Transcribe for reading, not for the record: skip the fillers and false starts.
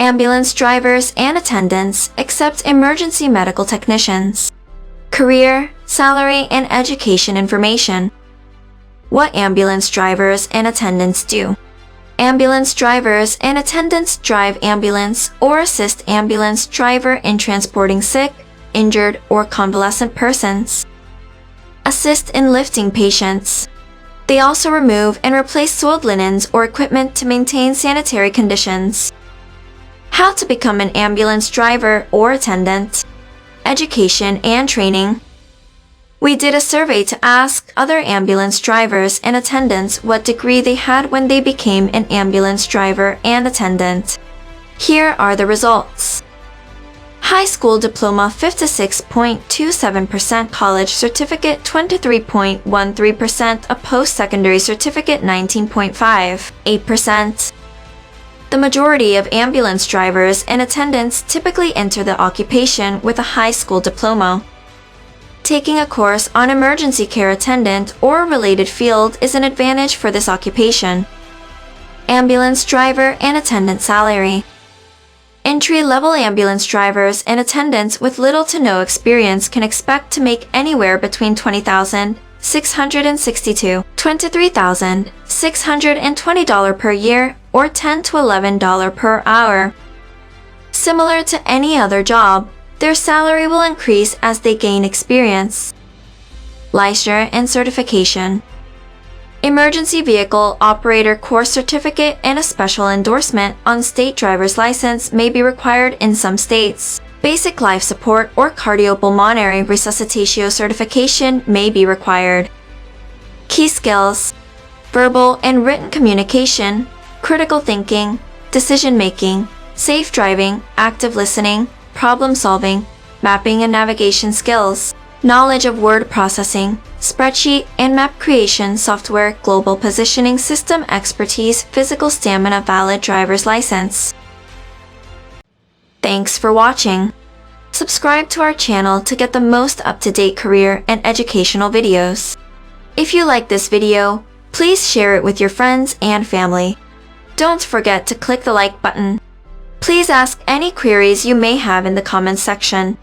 Ambulance drivers and attendants accept emergency medical technicians. Career, salary, and education information. What ambulance drivers and attendants do. Ambulance drivers and attendants drive ambulance or assist ambulance driver in transporting sick, injured, or convalescent persons. Assist in lifting patients. They also remove and replace soiled linens or equipment to maintain sanitary conditions. How to become an ambulance driver or attendant. Education and training. We did a survey to ask other ambulance drivers and attendants what degree they had when they became an ambulance driver and attendant. Here are the results. High school diploma 56.27%, college certificate 23.13%, a post-secondary certificate 19.58%. The majority of ambulance drivers and attendants typically enter the occupation with a high school diploma. Taking a course on emergency care attendant or a related field is an advantage for this occupation. Ambulance driver and attendant salary. Entry-level ambulance drivers and attendants with little to no experience can expect to make anywhere between $20,662 to $23,620 per year or $10 to $11 per hour. Similar to any other job, their salary will increase as they gain experience. Licensure and certification. Emergency Vehicle Operator Course Certificate and a special endorsement on state driver's license may be required in some states. Basic life support or cardiopulmonary resuscitation certification may be required. Key skills: verbal and written communication, critical thinking, decision-making, safe driving, active listening, problem-solving, mapping and navigation skills, knowledge of word processing, spreadsheet and map creation software, global positioning system expertise, physical stamina, valid driver's license. Thanks for watching. Subscribe to our channel to get the most up-to-date career and educational videos. If you like this video, please share it with your friends and family. Don't forget to click the like button. Please ask any queries you may have in the comments section.